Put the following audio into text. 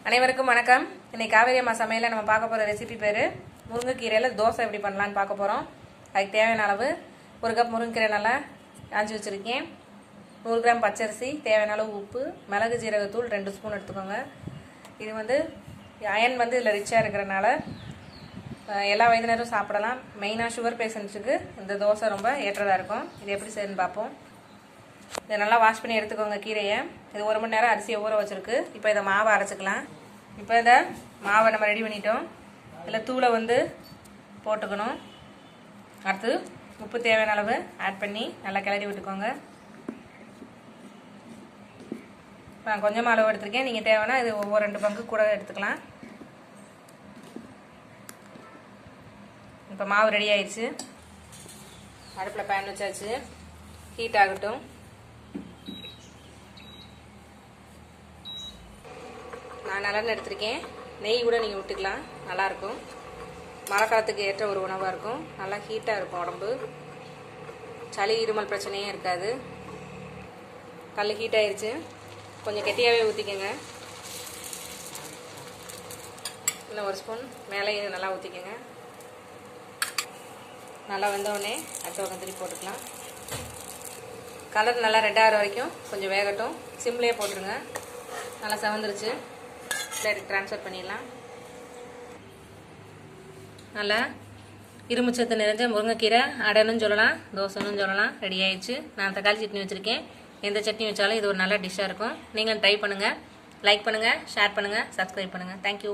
அனைவருக்கும் வணக்கம். இன்னைக்கு காவேரி அம்மா சமையல நம்ம பார்க்க போகிற ரெசிபி பேர் முருங்கைக்கீரையில் தோசை எப்படி பண்ணலான்னு பார்க்க போகிறோம். அதுக்கு தேவையான அளவு 1 கப் முருங்கைக்கீரை நல்லா காஞ்சி வச்சுருக்கேன். 100 கிராம் பச்சரிசி, தேவையான அளவு உப்பு, மிளகு ஜீரகத்தூள் 2 ஸ்பூன் எடுத்துக்கோங்க. இது அயன் இதில் ரிச்சாக இருக்கிறனால எல்லா வயதினரும் சாப்பிடலாம். மெயினாக சுகர் பேஷண்ட்ஸுக்கு இந்த தோசை ரொம்ப ஏற்றதாக இருக்கும். இது எப்படி செய்யணும்னு பார்ப்போம். இதை நல்லா வாஷ் பண்ணி எடுத்துக்கோங்க கீரையை. இது 1 மணி நேரம் அரிசியை ஊற வச்சுருக்கு. இப்போ இதை மாவை அரைச்சிக்கலாம். இப்போ இதை மாவை நம்ம ரெடி பண்ணிட்டோம். இதில் தூளை போட்டுக்கணும். அடுத்து உப்பு தேவையான அளவு ஆட் பண்ணி நல்லா கிளறி விட்டுக்கோங்க. நான் கொஞ்சமாக அளவு எடுத்துருக்கேன். நீங்கள் தேவைன்னா இது ஒவ்வொரு 2 பங்கு கூட எடுத்துக்கலாம். இப்போ மாவு ரெடி ஆயிடுச்சு. அடுப்பில் பேன் வச்சாச்சு. ஹீட் ஆகட்டும். நான் நல்லெண்ணெய் எடுத்திருக்கேன். நெய் கூட நீங்கள் விட்டுக்கலாம், நல்லாயிருக்கும். மழை காலத்துக்கு ஏற்ற ஒரு உணவாக இருக்கும். நல்லா ஹீட்டாக இருக்கும் உடம்பு. சளி இருமல் பிரச்சனையே இருக்காது. கல் ஹீட் ஆயிடுச்சு. கொஞ்சம் கெட்டியாகவே ஊற்றிக்கோங்க. இன்னும் 1 ஸ்பூன் மேலே நல்லா ஊற்றிக்கோங்க. நல்லா வெந்தவுடனே அடுத்த பக்கம் திருப்பி போட்டுக்கலாம். கலர் நல்லா ரெட் ஆகிற வரைக்கும் கொஞ்சம் வேகட்டும். சிம்லேயே போட்டுருங்க. நல்லா செவந்துருச்சு. பிளேட்டுக்கு ட்ரான்ஸ்ஃபர் பண்ணிடலாம். நல்லா இரும்புச்சத்து நிறைஞ்ச முருங்கைக்கீரை அடைன்னு சொல்லலாம், தோசைன்னு சொல்லலாம், ரெடி ஆயிடுச்சு. நான் தக்காளி சட்னி வச்சுருக்கேன். எந்த சட்னி வச்சாலும் இது ஒரு நல்ல டிஷ்ஷாக இருக்கும். நீங்களும் ட்ரை பண்ணுங்கள். லைக் பண்ணுங்கள், ஷேர் பண்ணுங்கள், சப்ஸ்கிரைப் பண்ணுங்கள். தேங்க்யூ.